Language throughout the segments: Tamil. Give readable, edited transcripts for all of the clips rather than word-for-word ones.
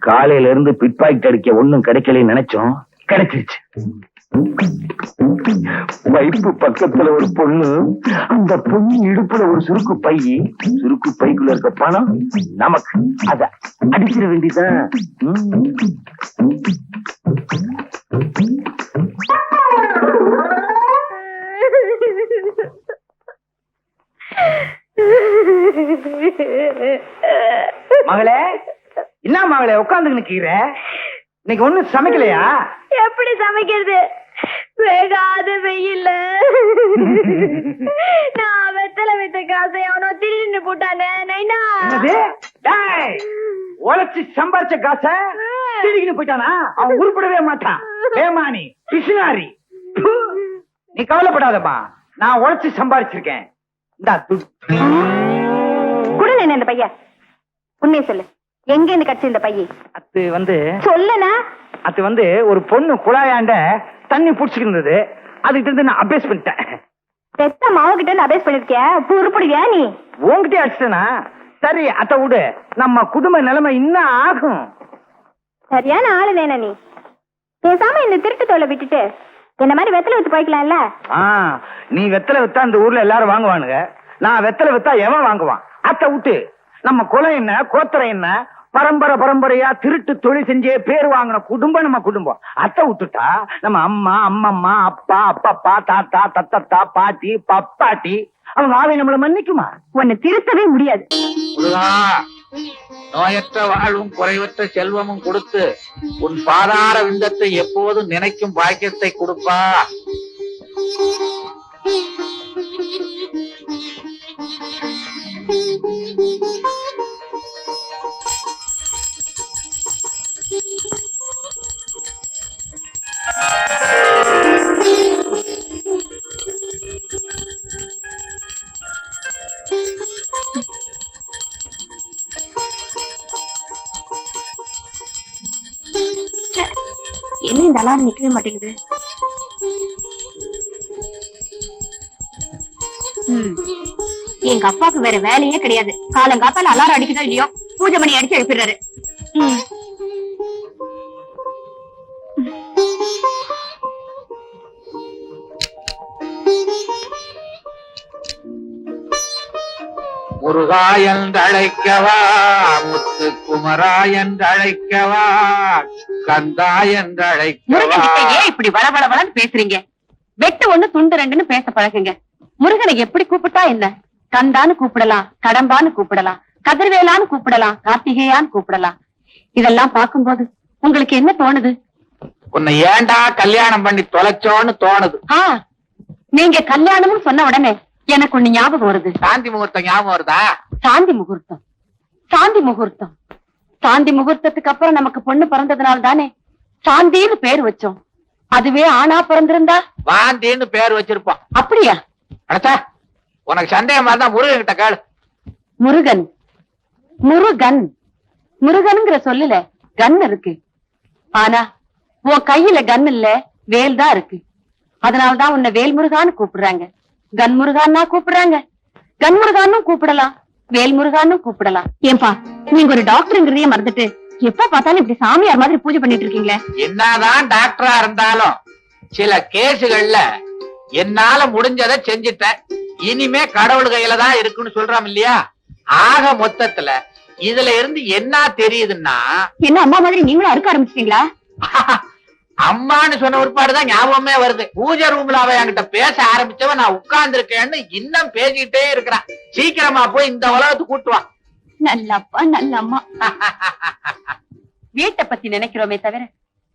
காலையில இருந்து பிட் பாக்கெட் அடிக்க ஒண்ணும் கிடைக்கலன்னு நினைச்சோம், கிடைச்சிருச்சு. வைப்பு பக்கத்துல ஒரு பொண்ணு, அந்த பொண்ணு இடுப்புல ஒரு சுருக்கு பை, சுருக்கு பைக்குள்ள இருக்க பணம் நமக்கு. அத அடிச்சிட வேண்டியதான். மகளே, என்ன மகளே உட்கார்ந்து நிக்கிற? இன்னைக்கு ஒண்ணும் சமைக்கலையா? எப்படி சமைக்கிறது? வேகாத வெயில்ல நான் வெத்தலை வித்த காசை அவனோ திருடின்னு போட்டானே. உழைச்சி சம்பாரிச்ச காசை திருடிக்கிட்டு போயிட்டானா? அவன் உருப்படவே மாட்டான். ஏமானி பிசுனாரி. நீ கவலைப்படாதம்மா, நான் உழைச்சி சம்பாரிச்சிருக்கேன். குடுங்க இந்த பையன். உண்மையை சொல்லு, எங்க இருந்து கட்சி இந்த பையன்? அது வந்து சொல்லுனா. அது வந்து ஒரு பொண்ணு குழாயாண்ட தண்ணி புடிச்சுக்கிட்டு இருந்தது, அதுகிட்ட இருந்து நான் அபேஸ் பண்ணிட்டேன். பெத்த மாவுகிட்ட இருந்து அபேஸ் பண்ணிருக்கியா? உருப்படியா நீ? உன்கிட்டே அடிச்சிட்டேனா? சரி அத விடு, நம்ம குடும்ப நிலைமை இன்னும் ஆகும். சரியான ஆளு வேணா நீ. பேசாம இந்த திருட்டு தோலை விட்டுட்டு என்ன மாதிரி வெத்தலை வித்து போய்க்கலாம்ல. நீ வெத்தலை வித்தா அந்த ஊர்ல எல்லாரும் வாங்குவானுங்க, நான் வெத்தலை வித்தா எவன் வாங்குவான்? அத்த விட்டு நம்ம குலம் என்ன, கோத்திரம் என்ன, பரம்பரை பரம்பரையா திருட்டு தொழில் செஞ்சே பேர் வாங்கின குடும்பம் நம்ம குடும்பம். அத்தை விட்டுட்டா நம்ம அம்மா, அம்மம்மா, அப்பா, அப்பப்பா, தாத்தா, தத்தத்தா, பாட்டி, பப்பாட்டி, அவங்க ஆவை நம்மள மன்னிக்குமா? உன்னை திருத்தவே முடியாது. நோயற்ற வாழ்வும் குறைவற்ற செல்வமும் கொடுத்து உன் பாதார விந்தத்தை எப்போதும் நினைக்கும் பாக்கியத்தை கொடுப்பா. என்ன இந்த அலாரம் நிக்கவே மாட்டேங்குது? எங்க அப்பாவுக்கு வேற வேலையே கிடையாது. காலங்காத்தால அலாரம் அடிக்குதோ இல்லையோ, பூஜை மணி அடிச்சு எழுப்பிடுறாரு. முருகா என்று அழைக்கவா, முத்து குமரா என்று அழைக்கவா, கந்தா என்று அழைக்கவா. ஏன் இப்படி வளவளவளன்னு பேசுறீங்க? வெட்டு ஒண்ணு துண்டு ரெண்டுன்னு பேச பழகுங்க. முருகனை எப்படி கூப்பிட்டா என்ன? கந்தான்னு கூப்பிடலாம், கடம்பான்னு கூப்பிடலாம், கதிர்வேலான்னு கூப்பிடலாம், கார்த்திகேயான்னு கூப்பிடலாம். இதெல்லாம் பார்க்கும்போது உங்களுக்கு என்ன தோணுது? உன்னை ஏண்டா கல்யாணம் பண்ணி தொலைச்சோன்னு தோணுது. நீங்க கல்யாணம்னு சொன்ன உடனே எனக்கு ஒண்ணு ஞாபகம் வருது. சாந்தி முகூர்த்தம் ஞாபகம் வருதா? சாந்தி முகூர்த்தம், சாந்தி முகூர்த்தம். சாந்தி முகூர்த்தத்துக்கு அப்புறம் நமக்கு பொண்ணு பிறந்ததுனால தானே சாந்தின்னு பேர் வச்சோம். அதுவே ஆணா பிறந்திருந்தா வாந்தின்னு பேர் வச்சிருப்போம். அப்படியா? அடச்சா, உனக்கு சந்தேகமா இருந்தா முருகன் கிட்ட கேளு. முருகன், முருகன், முருகனுங்கிற சொல்லுல கன் இருக்கு. ஆனா உன் கையில கன் இல்ல, வேல் தான் இருக்கு. அதனாலதான் உன்னை வேல் முருகான்னு கூப்பிடுறாங்க. கன் முருகான்னா கூப்பிடுறாங்க. கன் முருகான்னு கூப்பிடலாம், வேல் முருகான்னு கூப்பிடலாம். ஏன்பா நீங்க ஒரு டாக்டருங்கிறதையே மறந்துட்டு எப்ப பார்த்தாலும் இப்படி சாமியார் மாதிரி பூஜை பண்ணிட்டு இருக்கீங்களே? என்னதான் டாக்டரா இருந்தாலும் சில கேசுகள்ல என்னால முடிஞ்சதை செஞ்சுட்டேன், இனிமே கடவுள் கையில தான் இருக்குன்னு சொல்றோம் இல்லையா? ஆக மொத்தத்துல இதுல இருந்து என்ன தெரியுதுன்னா, என்ன அம்மா மாதிரி நீங்களும் அறுக்க ஆரம்பிச்சிட்டீங்களா? அம்மான்னு சொன்ன ஒருபாடுதான் ஞாபகமே வருது. பூஜை ரூம்ல அவ என்கிட்ட பேச ஆரம்பிச்சவன் நான் உட்கார்ந்து இருக்கேன்னு இன்னும் பேசிக்கிட்டே இருக்கிறான். சீக்கிரமா போய் இந்த உலகத்துக்கு கூட்டுவான். நல்லப்பா, நல்ல அம்மா. வீட்டை பத்தி நினைக்கிறோமே தவிர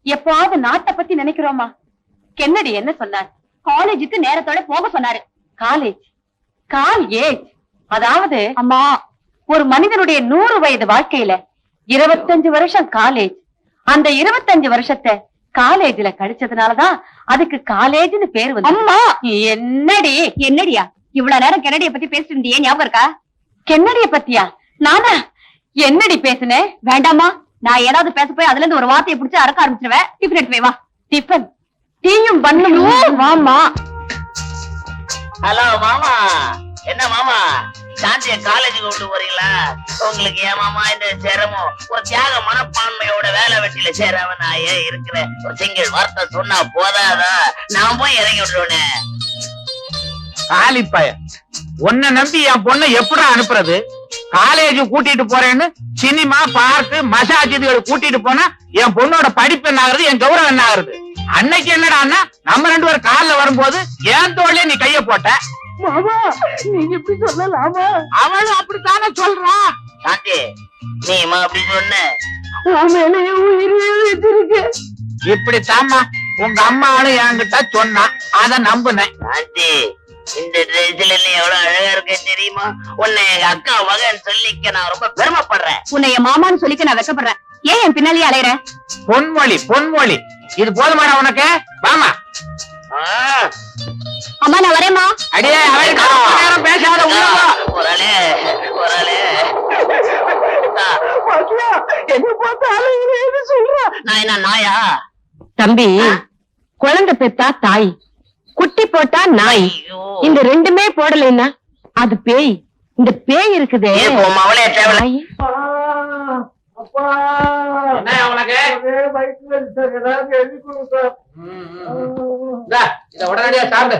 எப்பவாவது நாட்டை பத்தி நினைக்கிறோமா? கென்னடி என்ன சொன்னார்? காலேஜுக்கு நேரத்தோட போக சொன்னாரு. காலேஜ், கால் ஏஜ், அதாவது அம்மா ஒரு மனிதனுடைய 100 வயது வாழ்க்கையில 25 வருஷம் காலேஜ். அந்த 25 வருஷத்தை காலேஜ்ல கழிச்சதுனாலதான் அதுக்கு காலேஜ்னு பேர் வந்து. அம்மா என்னடி? என்னடியா இவ்வளவு நேரம் கென்னடிய பத்தி பேசிட்டு இருந்தியே, ஞாபகம் இருக்கா? கென்னடிய பத்தியா? நானா என்னடி பேசுனேன்? வேண்டாமா, நான் ஏதாவது பேச போய் அதுல இருந்து ஒரு வார்த்தையை பிடிச்சு அறக்க ஆரம்பிச்சிருவேன். டிஃபன் எடுத்து போய் வா. டிஃபன் டீயும் பண்ணணும். மாமா. ஹலோ மாமா. என்ன மாமா, சாந்திய காலேஜுக்கு கொண்டு போறீங்களா? உங்களுக்கு ஏன் மாமா இந்த சிரமம்? ஒரு தியாக மனப்பான்மையோட வெட்டில சேராம நான் ஏன் இருக்கிறேன்? ஒரு சிங்கிள் வார்த்தை சொன்னா போதாதா? நான் போய் இறங்கி விட்டுருவேனே. காலிப்பய உன்னை நம்பி என் பொண்ணை எப்படா அனுப்புறது? காலேஜ் கூட்டிட்டு போறேன்னு சினிமா பார்க்கு மசாஜ் இதுகளை கூட்டிட்டு போனா என் பொண்ணோட படிப்பு என்ன ஆகுறது, என் கௌரவம் என்ன ஆகுறது? அன்னைக்கு என்னடான்னா நம்ம 2 பேரும் கால்ல வரும்போது என் தோல்ல நீ கைய போட்ட. நீங்க இப்படி சொல்லலாமா? அவளும் அப்படித்தானே சொல்றான். சாந்தி, நீ அப்படி சொன்ன? இப்படித்தாம்மா உங்க அம்மாவும் என்கிட்ட சொன்னா, அத நம்புனேன். சாந்தி, இந்த ட்ரெஸ்ல நீ எவ்வளவு அழகா இருக்க தெரியுமா? உன்னை எங்க அக்கா மகன் சொல்லிக்க நான் ரொம்ப பெருமைப்படுறேன். உன்னை என் மாமான்னு சொல்லிக்க நான் வெக்கப்படுறேன். ஏன் என் பின்னாலேயே அலையற? பொன்மொழி பொன்மொழி, இது போதுமாடா உனக்கு? வாமா. அம்மா நான் வரேம்மா. அடியே நேரம் பேசாத. ஒராளே ஒராளே என்ன பார்த்தாலும் சொல்றா. நான் என்ன நாயா? தம்பி, குழந்தை பெத்தா தாய், குட்டி போட்டா நாய். இந்த ரெண்டுமே போடலைன்னா அது பேய். இந்த பேய் இருக்குதே அவளே தேவை. என்ன உனக்கு? இத உடனடியா சாப்பிடு.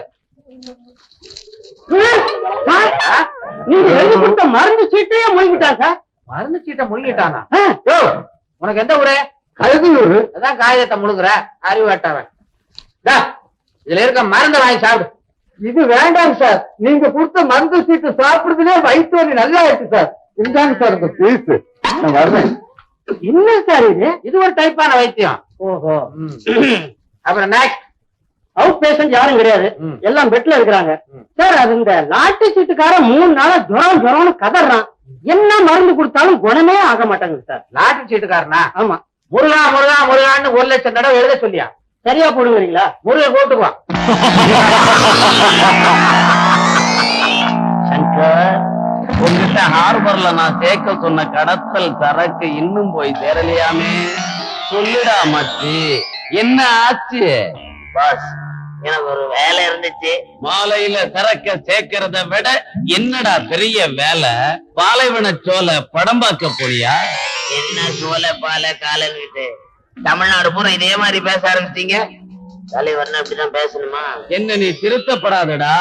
நீங்க எழுதி கொடுத்த மருந்து சீட்டையே முழுங்கிட்டான் சார். மருந்து சீட்டை முழுங்கிட்டானா? உனக்கு எந்த ஊரு? கழுகுயூர். அதான் காகிதத்தை முழுங்குற அறிவு வேட்டவன். இதுல இருக்க மருந்தை வாங்கி சாப்பிடு. இது வேண்டாம் சார். நீங்க கொடுத்த மருந்து சீட்டு சாப்பிடுறதுலே வயிற்று வலி நல்லா இருக்கு சார். இதுதாங்க சார் இந்த பீஸ். நான் வரேன். என்ன சார் இது? இது ஒரு டைப்பான வைத்தியம். ஓஹோ. அப்புறம் நெக்ஸ்ட். அவுட் பேஷண்ட் யாரும் கிடையாது, எல்லாம் பெட்ல இருக்கிறாங்க சார். அது இந்த லாட்டி சீட்டுக்காரன் 3 நாளா ஜுரம்னு கதறான். என்ன மருந்து கொடுத்தாலும் குணமே ஆக மாட்டாங்க சார். லாட்டி சீட்டுக்காரனா? ஆமா. முருகா முருகா முருகான்னு 1 லட்சம் தடவை எழுத சொல்லியா? சரியா போடுவீங்களா? முருகை கூட்டுக்குவான். சங்கர், உங்ககிட்ட ஹார்பர்ல நான் சேர்க்க சொன்ன கடத்தல் சரக்கு இன்னும் போய் சேரலையாமே? சொல்லுடா மச்சி, என்ன ஆச்சு? பாஸ், எனக்கு ஒரு வேலை இருந்துச்சு. மாலையில சரக்க சேர்க்கறத விட என்னடா பெரிய வேலை? பாலைவன சோலை படம் பார்க்க போறியா? என்ன சோலை பால காலன்கிட்டு தமிழ்நாடு பூரா இதே மாதிரி பேச ஆரம்பிச்சிட்டீங்க. தலைவர்னா அப்படிதான் பேசணுமா? என்ன நீ திருத்தப்படாதடா.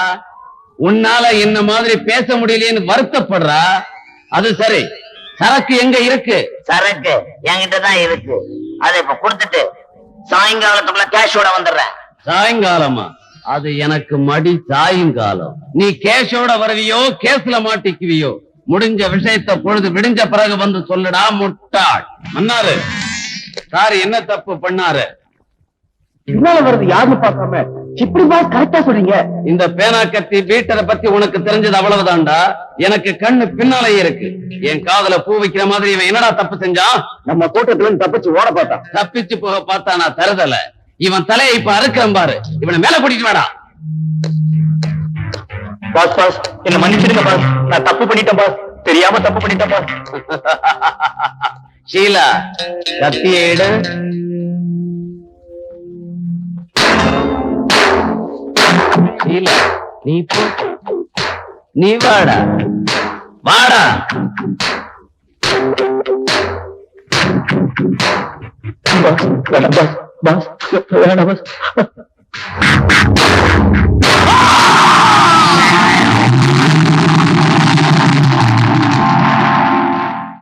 உன்னால என்ன மாதிரி பேச முடியலையேன்னு வருத்தப்படுறா. அது சரி, சரக்கு எங்க இருக்கு? சரக்கு என்கிட்டதான் இருக்கு. அதை இப்ப கொடுத்துட்டு சாயங்காலத்துக்குள்ள கேஷோட வந்துடுறேன். சாயங்காலமா? அது எனக்கு மடி சாயங்காலம். நீ கேஷோட வருவியோ கேஸ்ல மாட்டிக்குவியோ? முடிஞ்ச விஷயத்த பொழுது விடிஞ்ச பிறகு வந்து சொல்லுடா முட்டாள். மன்னாரு சார் என்ன தப்பு பண்ணாரு? பின்னால வருது யாருன்னு பார்க்காம இப்படி பாஸ் கரெக்டா சொல்றீங்க. இந்த பேனா கத்தி பீட்டரை பத்தி உனக்கு தெரிஞ்சது அவ்வளவுதான்டா. எனக்கு கண்ணு பின்னாலே இருக்கு. என் காதுல பூ வைக்கிற மாதிரி இவன் என்னடா தப்பு செஞ்சான்? நம்ம கூட்டத்துல இருந்து தப்பிச்சு ஓட பார்த்தான். தப்பிச்சு போக பார்த்தா நான் தருதல. இவன் தலையை இப்ப அறுக்கிறேன் பாரு. இவனை மேல கூட்டிட்டு வாடா. பாஸ் பாஸ் என்ன மன்னிச்சிடுங்க பாஸ். நான் தப்பு பண்ணிட்டேன் பாஸ். தெரியாம தப்பு பண்ணிட்டேன் பாஸ். ஷீலா, கத்தியை எடு. ஷீலா, நீ போ. நீ வாடா வாடா. பாஸ் வேணாம் பாஸ். பாஸ் வேணாம் பாஸ்.